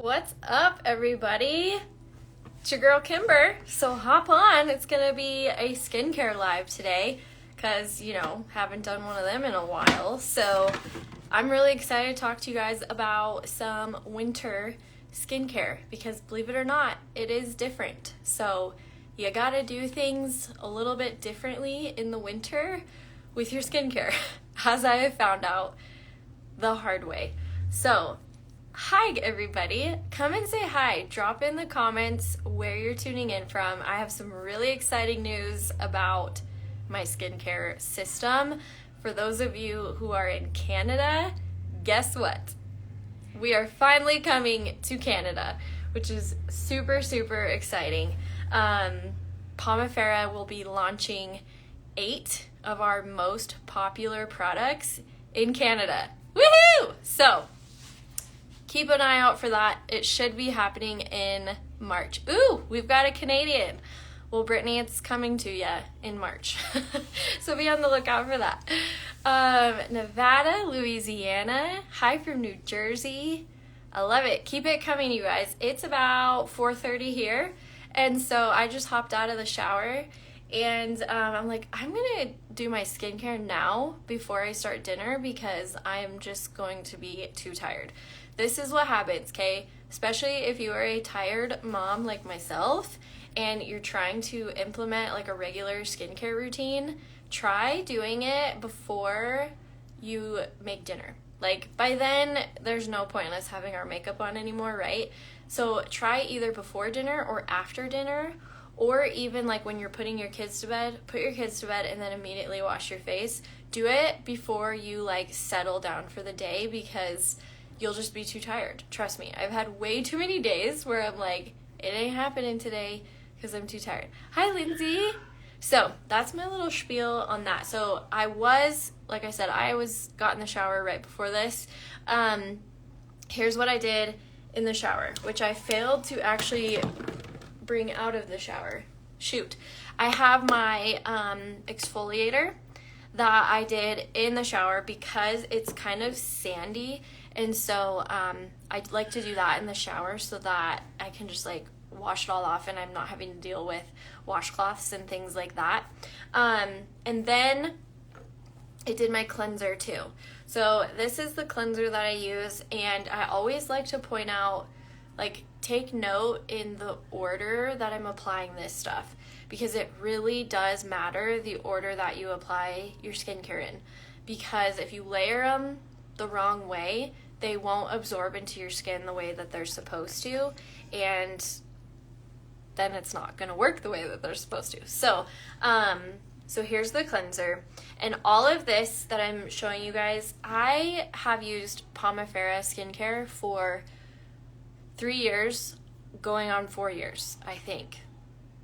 What's up, everybody? It's your girl Kimber. So hop on. It's gonna be a skincare live today because, haven't done one of them in a while. So I'm really excited to talk to you guys about some winter skincare because, believe it or not, it is different. So you gotta do things a little bit differently in the winter with your skincare, as I have found out the hard way. So hi, everybody. Come and say hi. Drop in the comments where you're tuning in from. I have some really exciting news about my skincare system. For those of you who are in Canada, guess what? We are finally coming to Canada, which is super, super exciting. Pomifera will be launching 8 of our most popular products in Canada. Woohoo! So keep an eye out for that. It should be happening in March. Ooh, we've got a Canadian. Well, Brittany, it's coming to you in March. So be on the lookout for that. Nevada, Louisiana. Hi from New Jersey. I love it. Keep it coming, you guys. It's about 4:30 here. And so I just hopped out of the shower. And I'm like, I'm going to do my skincare now before I start dinner because I'm just going to be too tired. This is what happens, okay? Especially if you are a tired mom like myself and you're trying to implement like a regular skincare routine, try doing it before you make dinner. Like by then, there's no point in us having our makeup on anymore, right? So try either before dinner or after dinner, or even like when you're putting your kids to bed, put your kids to bed and then immediately wash your face. Do it before you like settle down for the day because you'll just be too tired. Trust me, I've had way too many days where I'm like, it ain't happening today because I'm too tired. Hi, Lindsay. So that's my little spiel on that. So I got in the shower right before this. Here's what I did in the shower, which I failed to actually bring out of the shower. Shoot. I have my exfoliator that I did in the shower because it's kind of sandy. And so I like to do that in the shower so that I can just like wash it all off and I'm not having to deal with washcloths and things like that. And then I did my cleanser too. So this is the cleanser that I use, and I always like to point out, like, take note in the order that I'm applying this stuff because it really does matter the order that you apply your skincare in, because if you layer them the wrong way, they won't absorb into your skin the way that they're supposed to, and then it's not going to work the way that they're supposed to. So here's the cleanser, and all of this that I'm showing you guys, I have used Pomifera skincare for 3 years, going on 4 years, I think.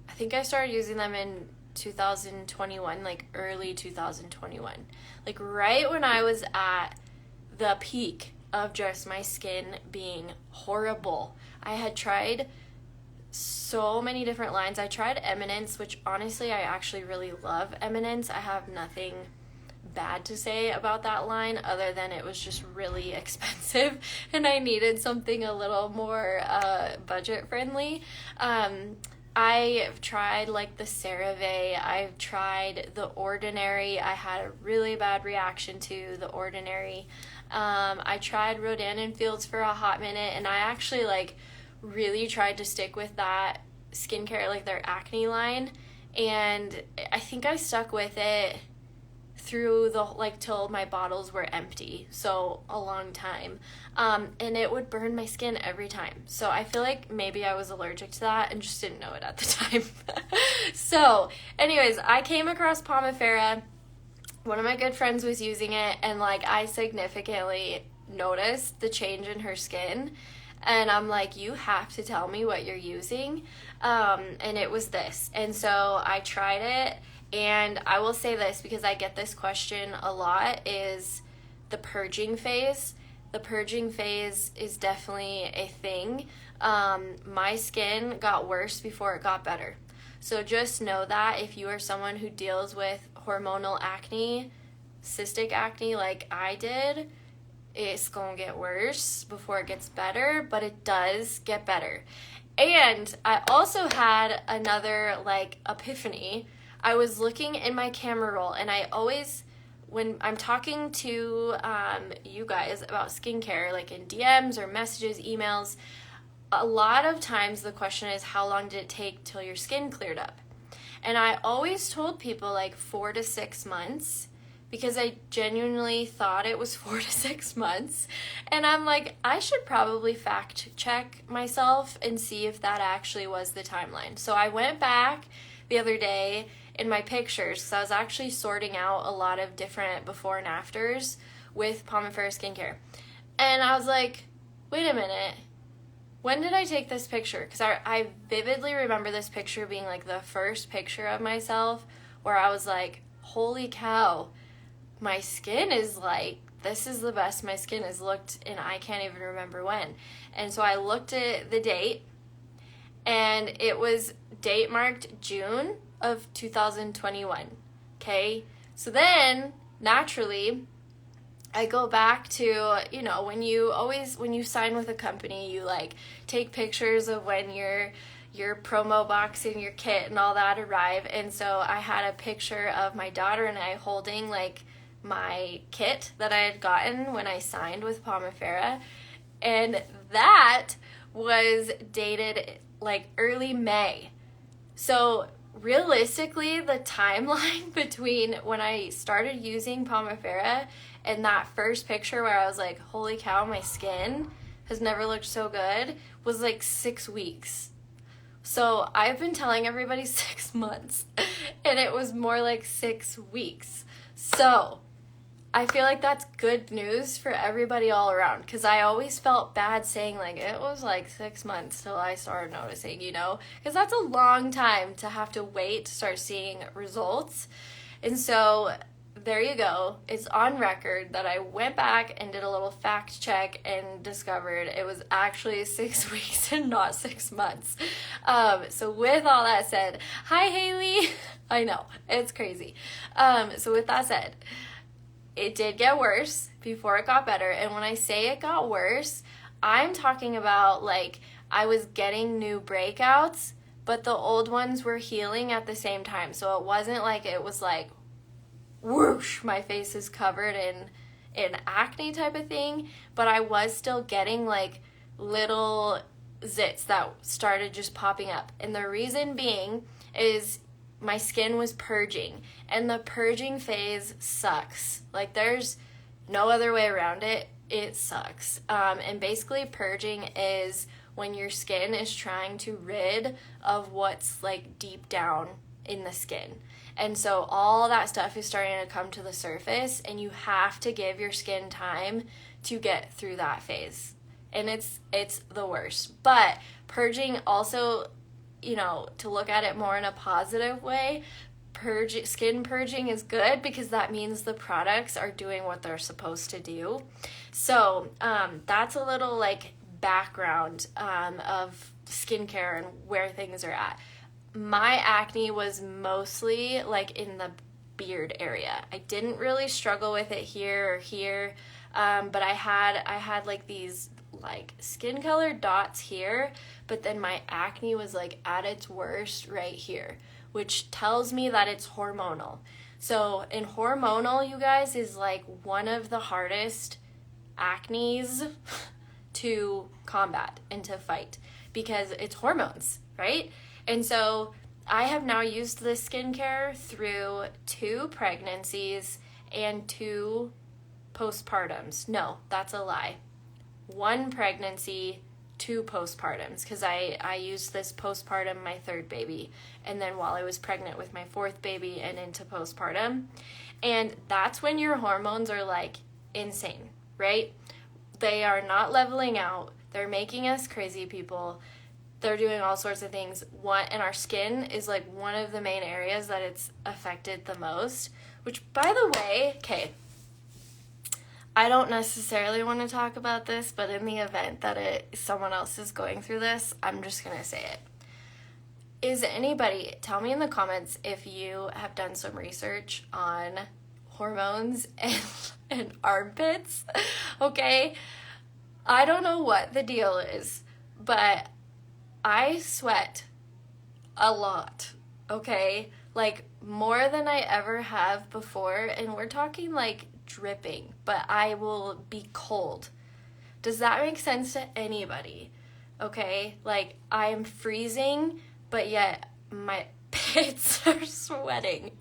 I think I started using them in 2021, like early 2021. Like right when I was at the peak of just my skin being horrible. I had tried so many different lines. I tried Eminence, which honestly I actually really love Eminence. I have nothing bad to say about that line other than it was just really expensive and I needed something a little more budget friendly. I've tried like the CeraVe, I've tried The Ordinary. I had a really bad reaction to The Ordinary. I tried Rodan & Fields for a hot minute, and I actually like really tried to stick with that skincare, like their acne line, and I think I stuck with it through till my bottles were empty, so a long time, and it would burn my skin every time. So I feel like maybe I was allergic to that and just didn't know it at the time. So anyways, I came across Pomifera. One of my good friends was using it, and like I significantly noticed the change in her skin, and I'm like, you have to tell me what you're using, and it was this. And so I tried it. And I will say this because I get this question a lot, is the purging phase. The purging phase is definitely a thing. My skin got worse before it got better. So just know that if you are someone who deals with hormonal acne, cystic acne like I did, it's gonna get worse before it gets better, but it does get better. And I also had another like epiphany. I was looking in my camera roll, and I always, when I'm talking to you guys about skincare, like in DMs or messages, emails, a lot of times the question is, how long did it take till your skin cleared up? And I always told people like 4 to 6 months, because I genuinely thought it was 4 to 6 months. And I'm like, I should probably fact check myself and see if that actually was the timeline. So I went back the other day in my pictures, so I was actually sorting out a lot of different before and afters with Pomifera skincare. And I was like, wait a minute, when did I take this picture? Because I vividly remember this picture being like the first picture of myself where I was like, holy cow, my skin is like, this is the best my skin has looked, and I can't even remember when. And so I looked at the date, and it was date marked June of 2021. Okay? So then, naturally, I go back to, you know, when you sign with a company, you like take pictures of when your promo box and your kit and all that arrive. And so I had a picture of my daughter and I holding like my kit that I had gotten when I signed with Pomifera. And that was dated like early May. So realistically, the timeline between when I started using Pomifera and that first picture where I was like, holy cow, my skin has never looked so good, was like 6 weeks. So I've been telling everybody 6 months, and it was more like 6 weeks. So I feel like that's good news for everybody all around, because I always felt bad saying like it was like 6 months till I started noticing, you know, because that's a long time to have to wait to start seeing results. And so there you go. It's on record that I went back and did a little fact check and discovered it was actually 6 weeks and not 6 months. So with all that said, hi Haley. I know, it's crazy. So with that said, it did get worse before it got better. And when I say it got worse, I'm talking about like I was getting new breakouts, but the old ones were healing at the same time. So it wasn't like it was like, whoosh, my face is covered in acne type of thing, but I was still getting like little zits that started just popping up. And the reason being is my skin was purging, and the purging phase sucks. Like there's no other way around it. It sucks. And basically purging is when your skin is trying to rid of what's like deep down in the skin. And so all that stuff is starting to come to the surface, and you have to give your skin time to get through that phase. And it's the worst. But purging also, you know, to look at it more in a positive way, skin purging is good because that means the products are doing what they're supposed to do. So that's a little like background of skincare and where things are at. My acne was mostly like in the beard area. I didn't really struggle with it here or here, but I had like these like skin color dots here, but then my acne was like at its worst right here, which tells me that it's hormonal. So in hormonal, you guys, is like one of the hardest acnes to combat and to fight because it's hormones, right? And so I have now used this skincare through 2 pregnancies and 2 postpartums. No, that's a lie. 1 pregnancy, 2 postpartums, because I used this postpartum my 3rd baby, and then while I was pregnant with my 4th baby and into postpartum. And that's when your hormones are like insane, right? They are not leveling out. They're making us crazy people. They're doing all sorts of things. And our skin is like one of the main areas that it's affected the most, which, by the way, okay, I don't necessarily want to talk about this, but in the event that someone else is going through this, I'm just going to say it. Tell me in the comments if you have done some research on hormones and armpits, okay? I don't know what the deal is, but I sweat a lot, okay? Like more than I ever have before, and we're talking like dripping, but I will be cold. Does that make sense to anybody? Okay, like I am freezing, but yet my pits are sweating,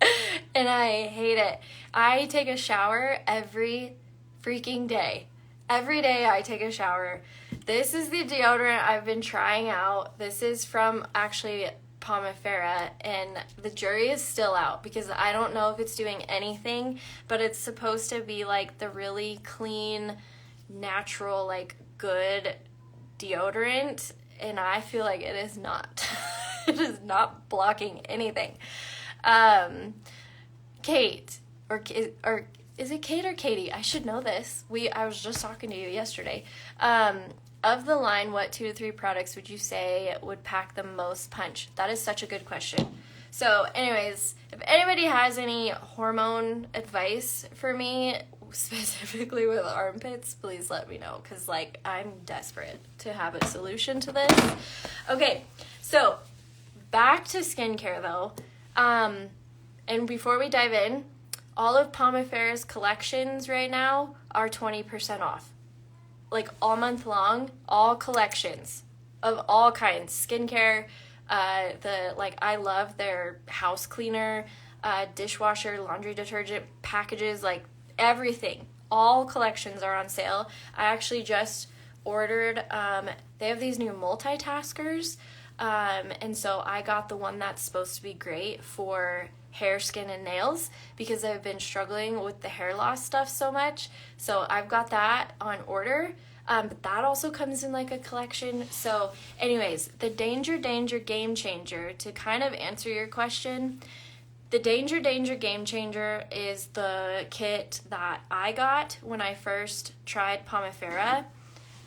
and I hate it. I take a shower every freaking day. Every day I take a shower. This is the deodorant I've been trying out. This is from actually Pomifera, and the jury is still out because I don't know if it's doing anything, but it's supposed to be like the really clean, natural, like good deodorant, and I feel like it is not. It is not blocking anything. Kate, or is it Kate or Katie? I should know this. I was just talking to you yesterday. Of the line, what 2 to 3 products would you say would pack the most punch? That is such a good question. So anyways, if anybody has any hormone advice for me, specifically with armpits, please let me know, because like I'm desperate to have a solution to this. Okay, so back to skincare though. And before we dive in, all of Pomifera's collections right now are 20% off. Like all month long, all collections of all kinds. Skincare, I love their house cleaner, dishwasher, laundry detergent packages, like everything. All collections are on sale. I actually just ordered, they have these new multitaskers, and so I got the one that's supposed to be great for hair, skin, and nails because I've been struggling with the hair loss stuff so much. So I've got that on order, but that also comes in like a collection. So anyways, the Danger Game Changer, to kind of answer your question, the Danger Game Changer is the kit that I got when I first tried Pomifera.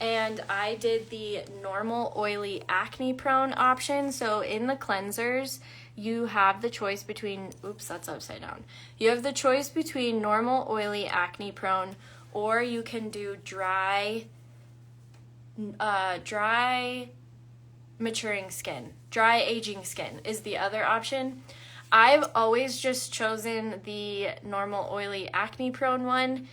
And I did the normal oily acne prone option. So in the cleansers, you have the choice between, oops, that's upside down. You have the choice between normal oily acne prone, or you can do dry maturing skin. Dry aging skin is the other option. I've always just chosen the normal oily acne prone one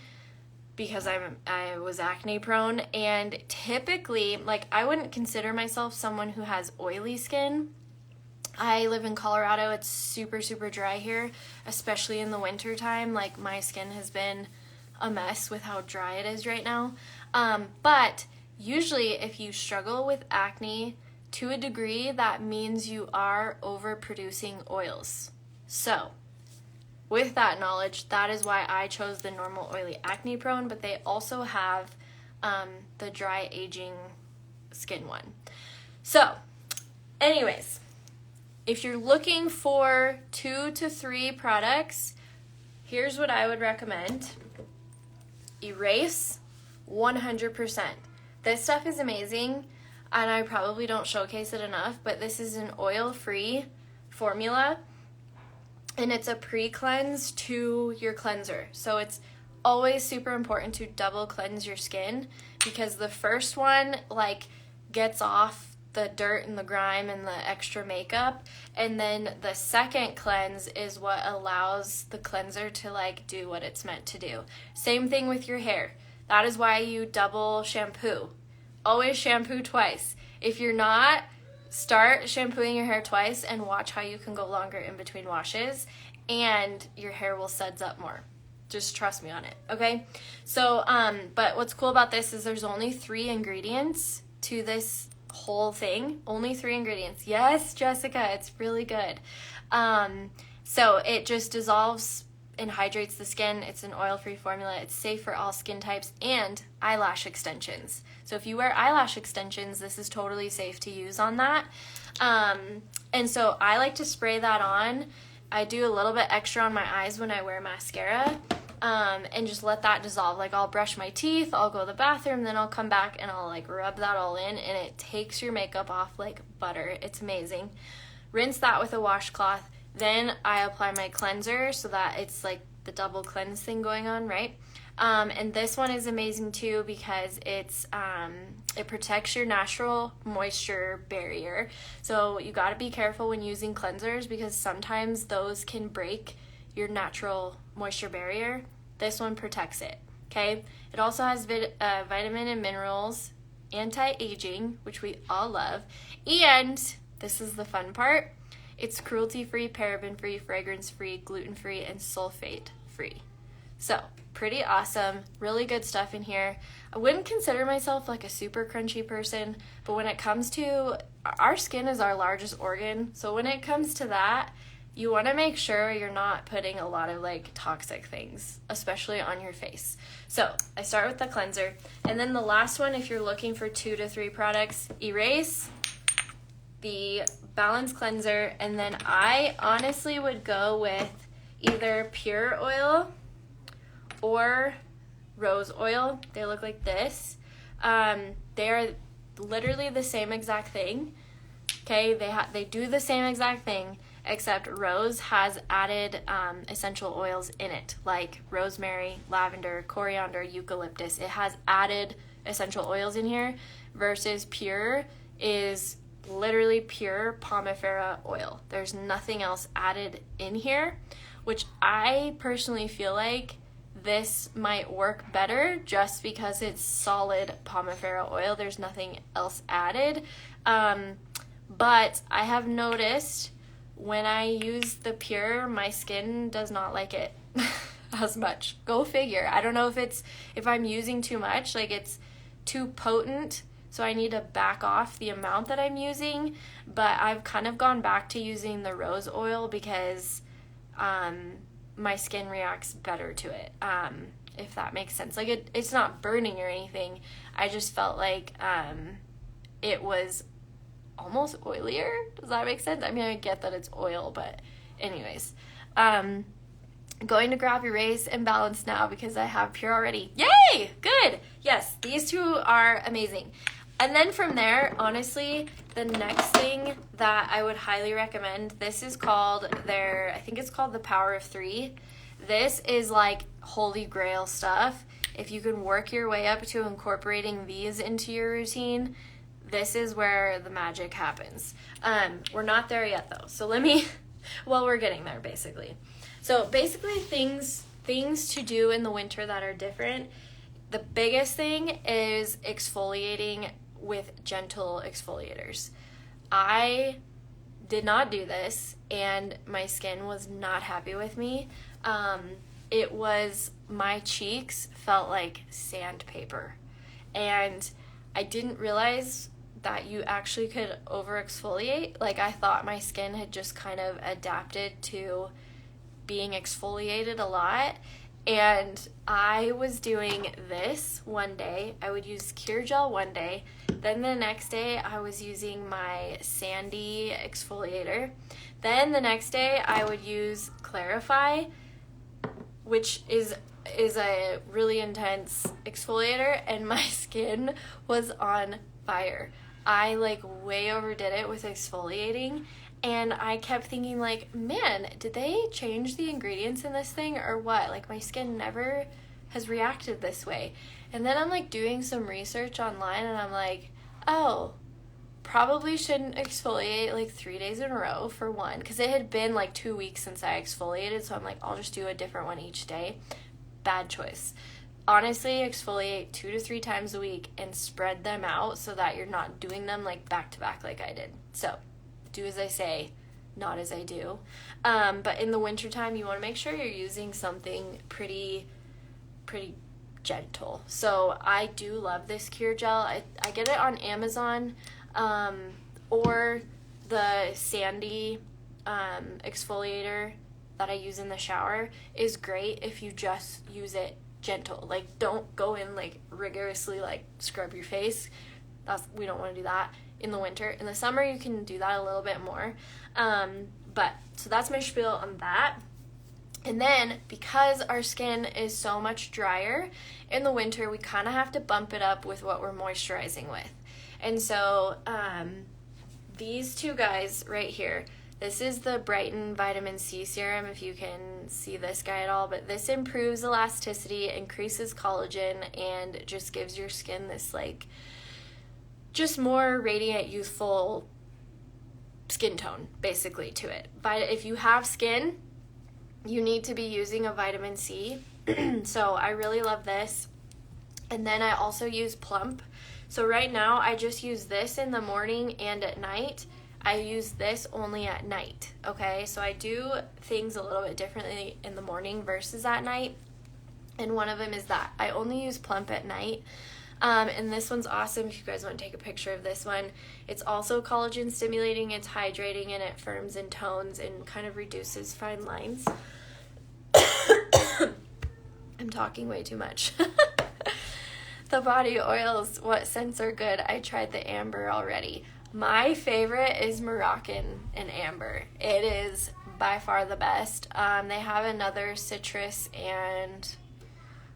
because I was acne prone, and typically, like, I wouldn't consider myself someone who has oily skin. I live in Colorado. It's super, super dry here, especially in the winter time. Like, my skin has been a mess with how dry it is right now. But usually if you struggle with acne to a degree, that means you are overproducing oils. So with that knowledge, that is why I chose the normal oily acne prone, but they also have the dry aging skin one. So anyways, if you're looking for 2 to 3 products, here's what I would recommend. Erase, 100%. This stuff is amazing, and I probably don't showcase it enough, but this is an oil-free formula, and it's a pre-cleanse to your cleanser. So it's always super important to double cleanse your skin, because the first one, like, gets off the dirt and the grime and the extra makeup, and then the second cleanse is what allows the cleanser to, like, do what it's meant to do. Same thing with your hair. That is why you double shampoo. Always shampoo twice. If you're not, start shampooing your hair twice and watch how you can go longer in between washes, and your hair will suds up more. Just trust me on it, okay? So, but what's cool about this is there's only 3 ingredients to this whole thing. Only 3 ingredients. Yes, Jessica, it's really good. So it just dissolves and hydrates the skin. It's an oil-free formula. It's safe for all skin types, and eyelash extensions. So if you wear eyelash extensions, this is totally safe to use on that. And so I like to spray that on. I do a little bit extra on my eyes when I wear mascara, and just let that dissolve. Like, I'll brush my teeth, I'll go to the bathroom, then I'll come back and I'll, like, rub that all in, and it takes your makeup off like butter. It's amazing. Rinse that with a washcloth. Then I apply my cleanser so that it's like the double cleanse thing going on, right? And this one is amazing too because it protects your natural moisture barrier. So you got to be careful when using cleansers because sometimes those can break your natural moisture barrier. This one protects it, okay? It also has vitamin and minerals, anti-aging, which we all love, and this is the fun part, it's cruelty-free, paraben-free, fragrance-free, gluten-free, and sulfate-free. So, pretty awesome, really good stuff in here. I wouldn't consider myself like a super crunchy person, but when it comes to, our skin is our largest organ, so when it comes to that, you want to make sure you're not putting a lot of like toxic things, especially on your face. So I start with the cleanser. And then the last one, if you're looking for 2 to 3 products, Erase, the Balance Cleanser, and then I honestly would go with either Pure Oil or Rose Oil. They look like this. They are literally the same exact thing. Okay, they do the same exact thing, except Rose has added essential oils in it, like rosemary, lavender, coriander, eucalyptus. It has added essential oils in here, versus Pure is literally pure Pomifera oil. There's nothing else added in here, which I personally feel like this might work better just because it's solid Pomifera oil. There's nothing else added. But I have noticed when I use the Pure, my skin does not like it as much. Go figure. I don't know if I'm using too much, like it's too potent, so I need to back off the amount that I'm using, but I've kind of gone back to using the rose oil because my skin reacts better to it, if that makes sense. Like it's not burning or anything. I just felt like it was almost oilier. Does that make sense? I mean, I get that it's oil, but anyways. Going to grab Erase and Balance now because I have Pure already. Yay! Good! Yes, these two are amazing. And then from there, honestly, the next thing that I would highly recommend, this is called I think it's called the Power of 3. This is like holy grail stuff. If you can work your way up to incorporating these into your routine, this is where the magic happens. We're not there yet though. So we're getting there basically. So basically things to do in the winter that are different. The biggest thing is exfoliating with gentle exfoliators. I did not do this and my skin was not happy with me. My cheeks felt like sandpaper, and I didn't realize that you actually could over exfoliate. Like I thought my skin had just kind of adapted to being exfoliated a lot, and I was doing this one day. I would use Cure Gel one day, then the next day I was using my Sandy exfoliator, then the next day I would use Clarify, which is a really intense exfoliator, and my skin was on fire. I like way overdid it with exfoliating, and I kept thinking like, man, did they change the ingredients in this thing or what? Like my skin never has reacted this way. And then I'm like doing some research online and I'm like, oh, probably shouldn't exfoliate like 3 days in a row for one, because it had been like 2 weeks since I exfoliated, so I'm like, I'll just do a different one each day. Bad choice. Honestly, exfoliate 2 to 3 times a week and spread them out so that you're not doing them like back to back like I did. So do as I say, not as I do. But in the wintertime, you want to make sure you're using something pretty gentle. So I do love this Cure Gel. I get it on Amazon, or the Sandy exfoliator that I use in the shower is great if you just use it gentle. Like don't go in like rigorously like scrub your face. We don't want to do that in the winter. In the summer you can do that a little bit more. But so that's my spiel on that. And then because our skin is so much drier in the winter, we kind of have to bump it up with what we're moisturizing with. And so these two guys right here, This is the Brighten Vitamin C Serum, if you can see this guy at all. But this improves elasticity, increases collagen, and just gives your skin this, like, just more radiant, youthful skin tone, basically, to it. But if you have skin, you need to be using a vitamin C. So I really love this. And then I also use Plump. So right now I just use this in the morning and at night. I use this only at night, okay? So I do things a little bit differently in the morning versus at night. And one of them is that I only use Plump at night. And this one's awesome if you guys want to take a picture of this one. It's also collagen stimulating, it's hydrating, and it firms and tones and kind of reduces fine lines. I'm talking way too much. The body oils, what scents are good? I tried the amber already. My favorite is Moroccan and amber. It is by far the best. They have another citrus and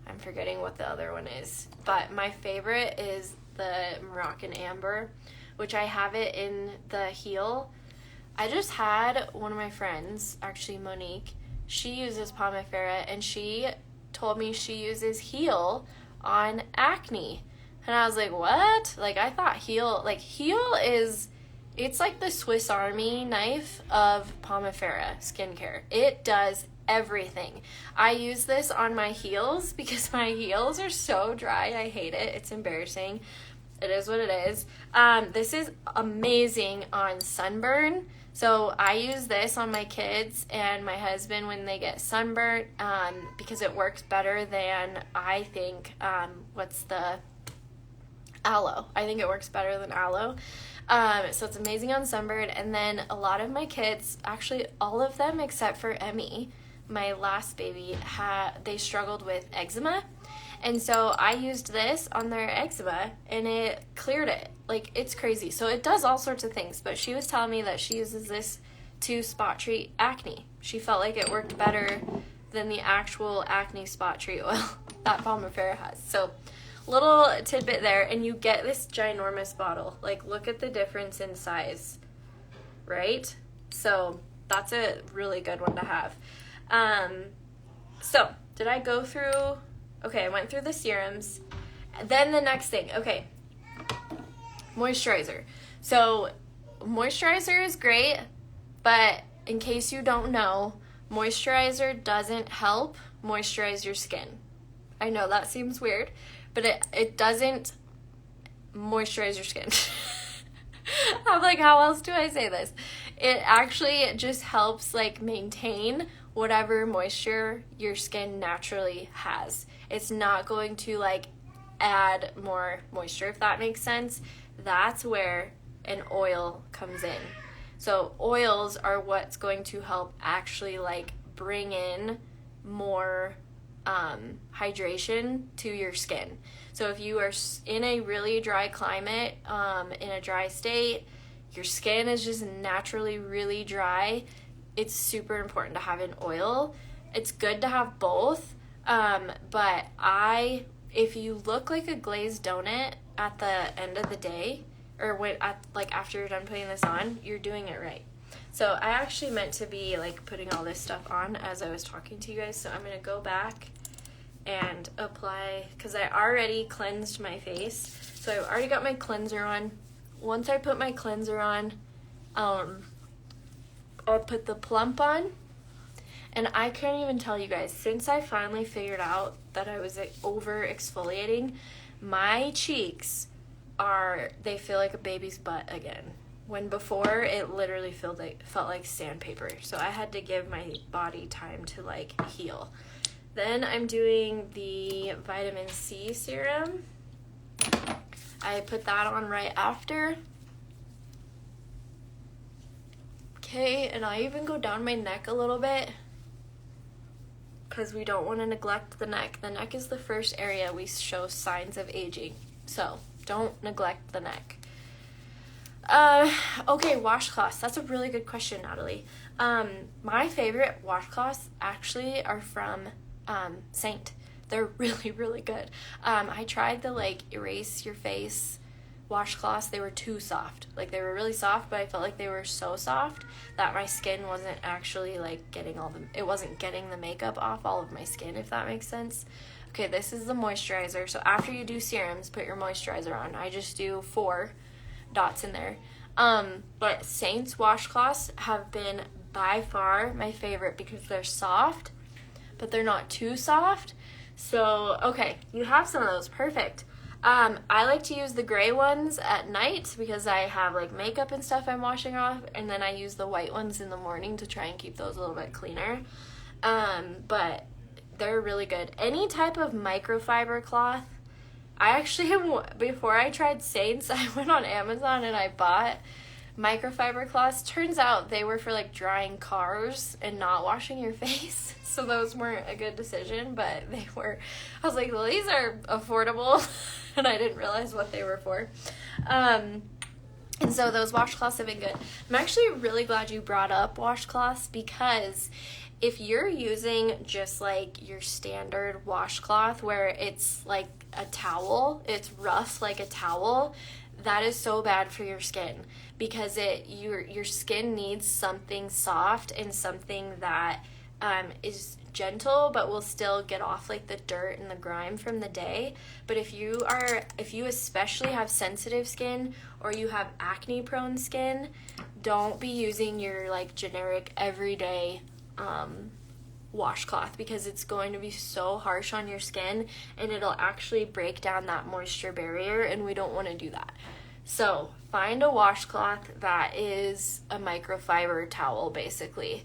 I'm forgetting what the other one is. But my favorite is the Moroccan amber, which I have it in the heel. I just had one of my friends, actually Monique, she uses Pomifera and she told me she uses heel on acne. And I was like, what? Like, I thought heel is, it's like the Swiss Army knife of Pomifera skincare. It does everything. I use this on my heels because my heels are so dry. I hate it. It's embarrassing. It is what it is. This is amazing on sunburn. So I use this on my kids and my husband when they get sunburnt because it works better than, I think, what's the aloe. I think it works better than aloe. So it's amazing on sunburn. And then a lot of my kids, actually all of them except for Emmy, my last baby, they struggled with eczema. And so I used this on their eczema and it cleared it. Like, it's crazy. So it does all sorts of things. But she was telling me that she uses this to spot treat acne. She felt like it worked better than the actual acne spot treat oil that Pomifera has. So little tidbit there, and you get this ginormous bottle. Like, look at the difference in size, right? So that's a really good one to have. So did I go through? Okay, I went through the serums. Then the next thing, okay, moisturizer. So moisturizer is great, but in case you don't know, moisturizer doesn't help moisturize your skin. I know that seems weird, but it doesn't moisturize your skin. I'm like, how else do I say this? It actually just helps, like, maintain whatever moisture your skin naturally has. It's not going to, like, add more moisture, if that makes sense. That's where an oil comes in. So oils are what's going to help actually, like, bring in more hydration to your skin. So if you are in a really dry climate, in a dry state, your skin is just naturally really dry, it's super important to have an oil. It's good to have both, but if you look like a glazed donut at the end of the day, or after you're done putting this on, you're doing it right. So I actually meant to be, like, putting all this stuff on as I was talking to you guys, so I'm going to go back and apply, because I already cleansed my face. So I've already got my cleanser on. Once I put my cleanser on, I'll put the Plump on. And I couldn't even tell you guys, since I finally figured out that I was over exfoliating, my cheeks they feel like a baby's butt again. When before it literally felt like sandpaper. So I had to give my body time to, like, heal. Then I'm doing the vitamin C serum. I put that on right after. Okay, and I even go down my neck a little bit because we don't want to neglect the neck. The neck is the first area we show signs of aging. So don't neglect the neck. Okay, washcloths. That's a really good question, Natalie. My favorite washcloths actually are from Saint. They're really, really good. I tried the, like, erase your face washcloths, they were too soft. Like, they were really soft, but I felt like they were so soft that my skin wasn't actually, like, it wasn't getting the makeup off all of my skin, if that makes sense. Okay, this is the moisturizer. So after you do serums, put your moisturizer on. I just do 4 dots in there. But Saints washcloths have been by far my favorite because they're soft, but they're not too soft. So, okay, you have some of those. Perfect. I like to use the gray ones at night because I have, like, makeup and stuff I'm washing off, and then I use the white ones in the morning to try and keep those a little bit cleaner. But they're really good. Any type of microfiber cloth. I actually, before I tried Saints, I went on Amazon and I bought microfiber cloths. Turns out they were for, like, drying cars and not washing your face. So those weren't a good decision, but they were. I was like, well, these are affordable. And I didn't realize what they were for. And so those washcloths have been good. I'm actually really glad you brought up washcloths because if you're using just, like, your standard washcloth where it's like a towel, it's rough like a towel, that is so bad for your skin because your skin needs something soft and something that is gentle but will still get off, like, the dirt and the grime from the day. But if you especially have sensitive skin or you have acne prone skin, don't be using your, like, generic everyday washcloth because it's going to be so harsh on your skin and it'll actually break down that moisture barrier, and we don't want to do that. So find a washcloth that is a microfiber towel, basically.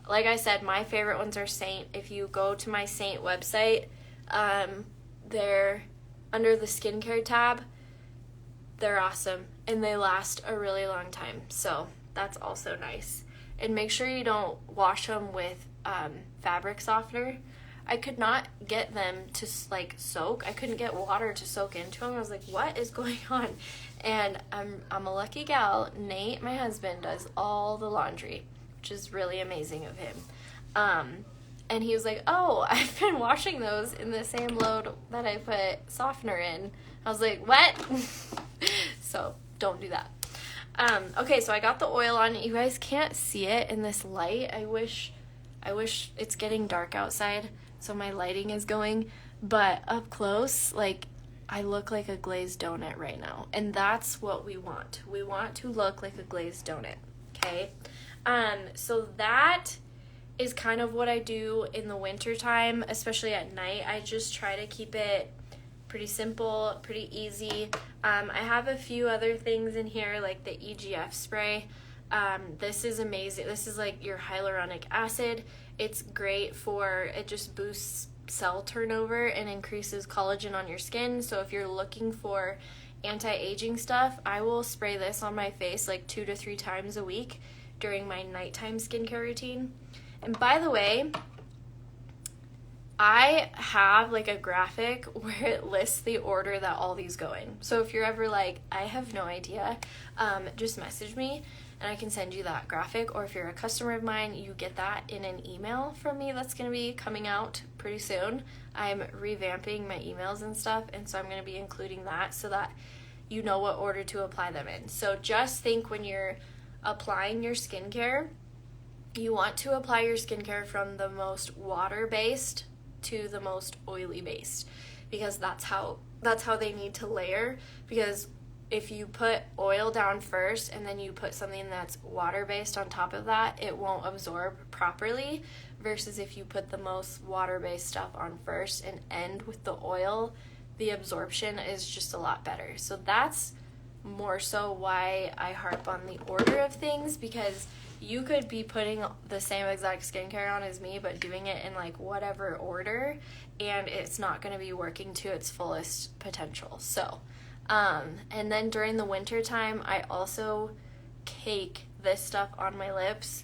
Like I said, my favorite ones are Saint. If you go to my Saint website, they're under the skincare tab. They're awesome and they last a really long time, so that's also nice. And make sure you don't wash them with fabric softener. I could not get them to, like, soak. I couldn't get water to soak into them. I was like, what is going on? And I'm a lucky gal. Nate, my husband, does all the laundry, which is really amazing of him. And he was like, oh, I've been washing those in the same load that I put softener in. I was like, what? So don't do that. Okay, so I got the oil on. You guys can't see it in this light. I wish it's getting dark outside, so my lighting is going. But up close, like, I look like a glazed donut right now. And that's what we want. We want to look like a glazed donut, okay? So that is kind of what I do in the wintertime, especially at night. I just try to keep it pretty simple, pretty easy. I have a few other things in here, like the EGF spray. This is amazing. This is like your hyaluronic acid. It's great it just boosts cell turnover and increases collagen on your skin. So if you're looking for anti-aging stuff, I will spray this on my face like 2 to 3 times a week during my nighttime skincare routine. And by the way, I have like a graphic where it lists the order that all these go in. So if you're ever like, I have no idea, just message me and I can send you that graphic. Or if you're a customer of mine, you get that in an email from me that's going to be coming out pretty soon. I'm revamping my emails and stuff, and so I'm going to be including that so that you know what order to apply them in. So just think when you're applying your skincare, you want to apply your skincare from the most water-based to the most oily-based, because that's how they need to layer. Because if you put oil down first and then you put something that's water-based on top of that, it won't absorb properly, versus if you put the most water-based stuff on first and end with the oil, the absorption is just a lot better. So that's more so why I harp on the order of things, because you could be putting the same exact skincare on as me, but doing it in like whatever order, and it's not going to be working to its fullest potential. So, and then during the winter time, I also cake this stuff on my lips.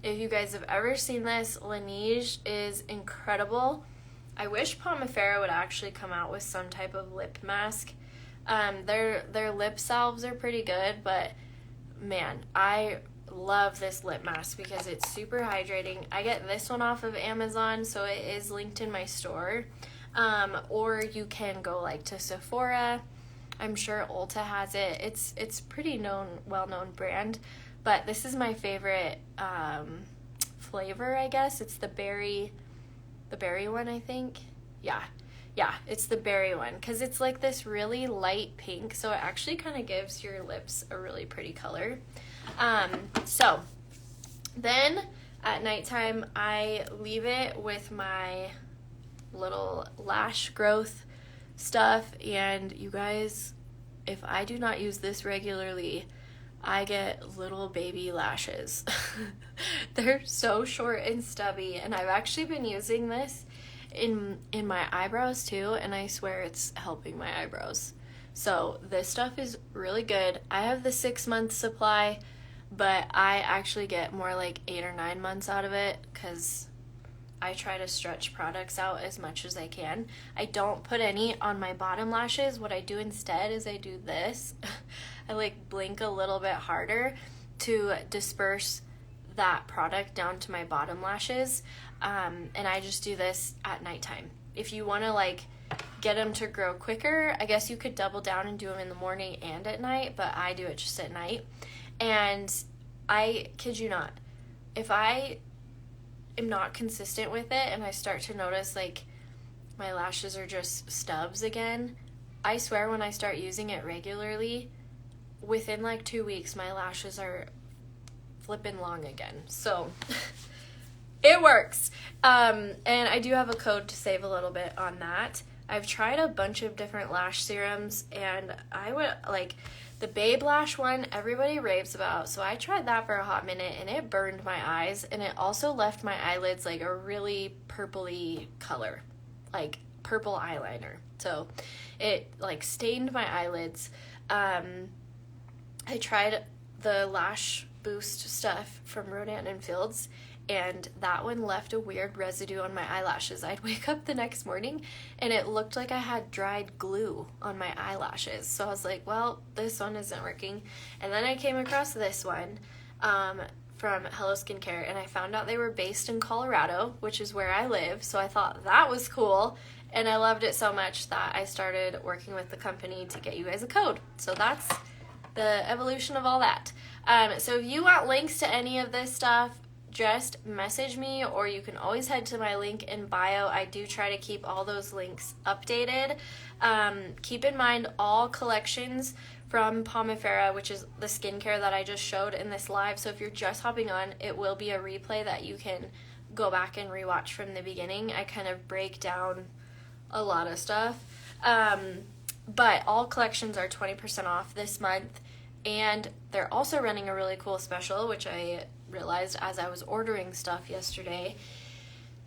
If you guys have ever seen this, Laneige is incredible. I wish Pomifera would actually come out with some type of lip mask. Their lip salves are pretty good, but man, I love this lip mask because it's super hydrating. I get this one off of Amazon, so it is linked in my store. Or you can go like to Sephora I'm sure Ulta has it. It's pretty well-known brand, but this is my favorite flavor, I guess. It's the berry one, I think. Yeah, it's the berry one, because it's like this really light pink, so it actually kind of gives your lips a really pretty color. So then at nighttime, I leave it with my little lash growth stuff, and you guys, if I do not use this regularly, I get little baby lashes. They're so short and stubby, and I've actually been using this in my eyebrows too, and I swear it's helping my eyebrows. So this stuff is really good. I have the 6-month supply, but I actually get more like 8 or 9 months out of it, because I try to stretch products out as much as I can. I don't put any on my bottom lashes. What I do instead is I do this. I like blink a little bit harder to disperse that product down to my bottom lashes. And I just do this at nighttime. If you want to like get them to grow quicker, I guess you could double down and do them in the morning and at night, but I do it just at night. And I kid you not, if I am not consistent with it and I start to notice like my lashes are just stubs again, I swear when I start using it regularly, within like 2 weeks my lashes are flipping long again. So it works. And I do have a code to save a little bit on that. I've tried a bunch of different lash serums, and I would like the Babe Lash one everybody raves about, so I tried that for a hot minute and it burned my eyes, and it also left my eyelids like a really purpley color, like purple eyeliner. So it like stained my eyelids. I tried the Lash Boost stuff from Rodan and Fields, and that one left a weird residue on my eyelashes. I'd wake up the next morning and it looked like I had dried glue on my eyelashes. So I was like, well, this one isn't working. And then I came across this one from Hello Skincare, and I found out they were based in Colorado, which is where I live. So I thought that was cool, and I loved it so much that I started working with the company to get you guys a code. So that's the evolution of all that. So if you want links to any of this stuff, just message me, or you can always head to my link in bio. I do try to keep all those links updated. Keep in mind all collections from Pomifera, which is the skincare that I just showed in this live. So if you're just hopping on, it will be a replay that you can go back and rewatch from the beginning. I kind of break down a lot of stuff. But all collections are 20% off this month, and they're also running a really cool special, which I realized as I was ordering stuff yesterday,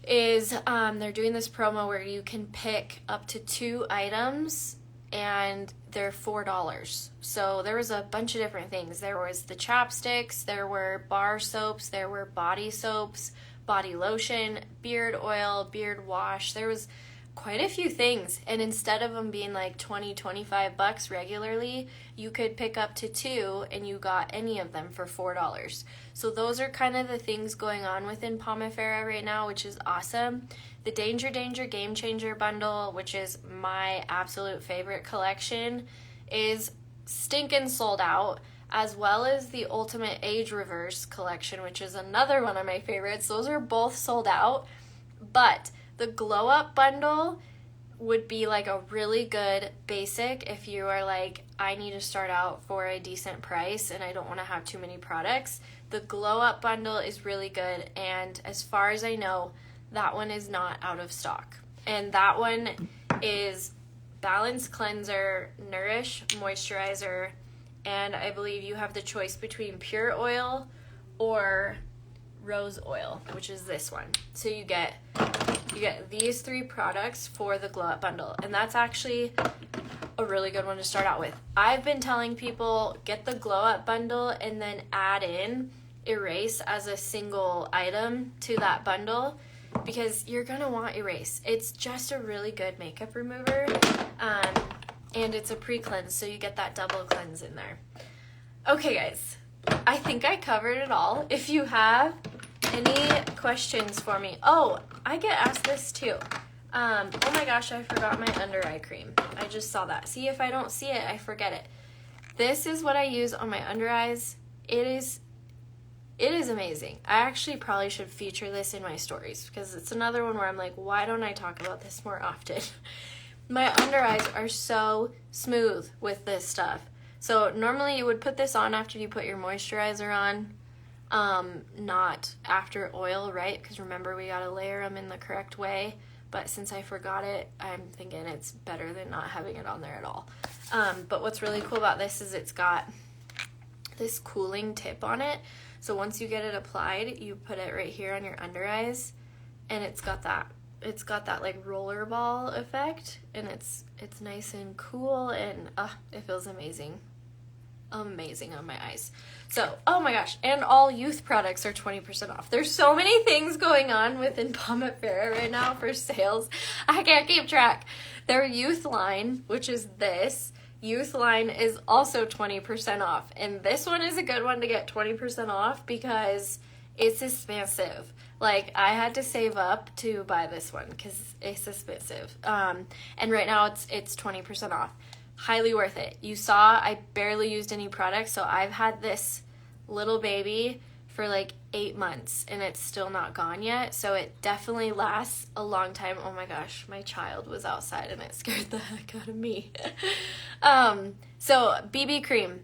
is they're doing this promo where you can pick up to 2 items and they're $4. So there was a bunch of different things. There was the chapsticks, there were bar soaps, there were body soaps, body lotion, beard oil, beard wash. There was quite a few things, and instead of them being like $20-25 regularly, you could pick up to 2 and you got any of them for $4. So those are kind of the things going on within Pomifera right now, which is awesome. The Danger Game Changer bundle, which is my absolute favorite collection, is stinking sold out, as well as the Ultimate Age Reverse collection, which is another one of my favorites. Those are both sold out, but the Glow Up bundle would be like a really good basic if you are like, I need to start out for a decent price and I don't want to have too many products. The Glow Up bundle is really good, and as far as I know, that one is not out of stock. And that one is Balance Cleanser, Nourish Moisturizer, and I believe you have the choice between Pure Oil or Rose Oil, which is this one. So you get these 3 products for the Glow Up bundle, and that's actually a really good one to start out with. I've been telling people, get the Glow Up bundle and then add in Erase as a single item to that bundle, because you're gonna want Erase. It's just a really good makeup remover, and it's a pre-cleanse, so you get that double cleanse in there. Okay guys, I think I covered it all. If you have any questions for me, oh, I get asked this too. Oh my gosh, I forgot my under eye cream. I just saw that. See, if I don't see it, I forget it. This is what I use on my under eyes. It is amazing. I actually probably should feature this in my stories because it's another one where I'm like, why don't I talk about this more often? My under eyes are so smooth with this stuff. So normally you would put this on after you put your moisturizer on, not after oil, right? Because remember, we gotta layer them in the correct way. But since I forgot it, I'm thinking it's better than not having it on there at all. But what's really cool about this is it's got this cooling tip on it. So once you get it applied, you put it right here on your under eyes, and it's got that like roller ball effect, and it's nice and cool, and it feels amazing on my eyes. So, oh my gosh, and all youth products are 20% off. There's so many things going on within Pomifera right now for sales. I can't keep track. Their youth line, which is this youth line, is also 20% off. And this one is a good one to get 20% off because it's expensive. Like, I had to save up to buy this one because it's expensive. And right now it's 20% off. Highly worth it. You saw I barely used any products, so I've had this little baby for like 8 months and it's still not gone yet, so it definitely lasts a long time. Oh my gosh, my child was outside and it scared the heck out of me. So BB cream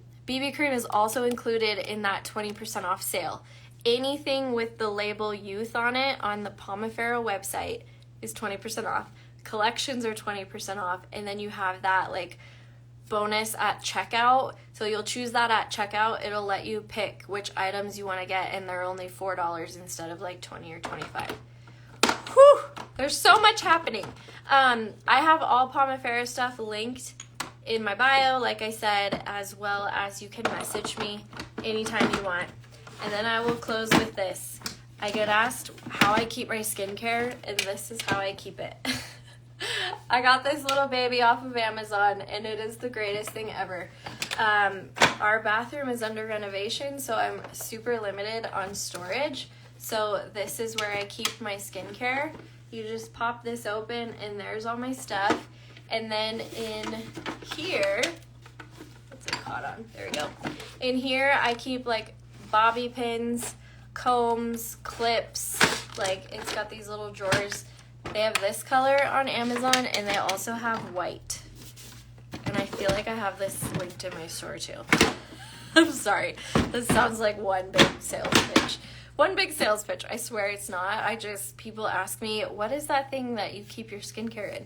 is also included in that 20% off sale. Anything with the label youth on it on the Pomifera website is 20% off. Collections are 20% off, and then you have that like bonus at checkout. So you'll choose that at checkout. It'll let you pick which items you want to get, and they're only $4 instead of like $20 or $25. Whew! There's so much happening. I have all Pomifera stuff linked in my bio, like I said, as well as you can message me anytime you want. And then I will close with this. I get asked how I keep my skincare, and this is how I keep it. I got this little baby off of Amazon, and it is the greatest thing ever. Our bathroom is under renovation, so I'm super limited on storage. So this is where I keep my skincare. You just pop this open, and there's all my stuff. And then in here, what's it caught on? There we go. In here, I keep like bobby pins, combs, clips. Like, it's got these little drawers. They have this color on Amazon, and they also have white. And I feel like I have this linked in my store too. I'm sorry. This sounds like one big sales pitch. One big sales pitch. I swear it's not. People ask me, what is that thing that you keep your skincare in?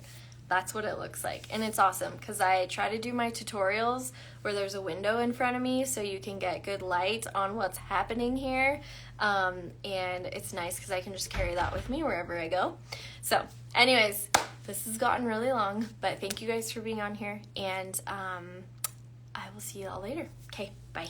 That's what it looks like. And it's awesome because I try to do my tutorials where there's a window in front of me so you can get good light on what's happening here. And it's nice because I can just carry that with me wherever I go. So anyways, this has gotten really long, but thank you guys for being on here, and I will see you all later. Okay, bye.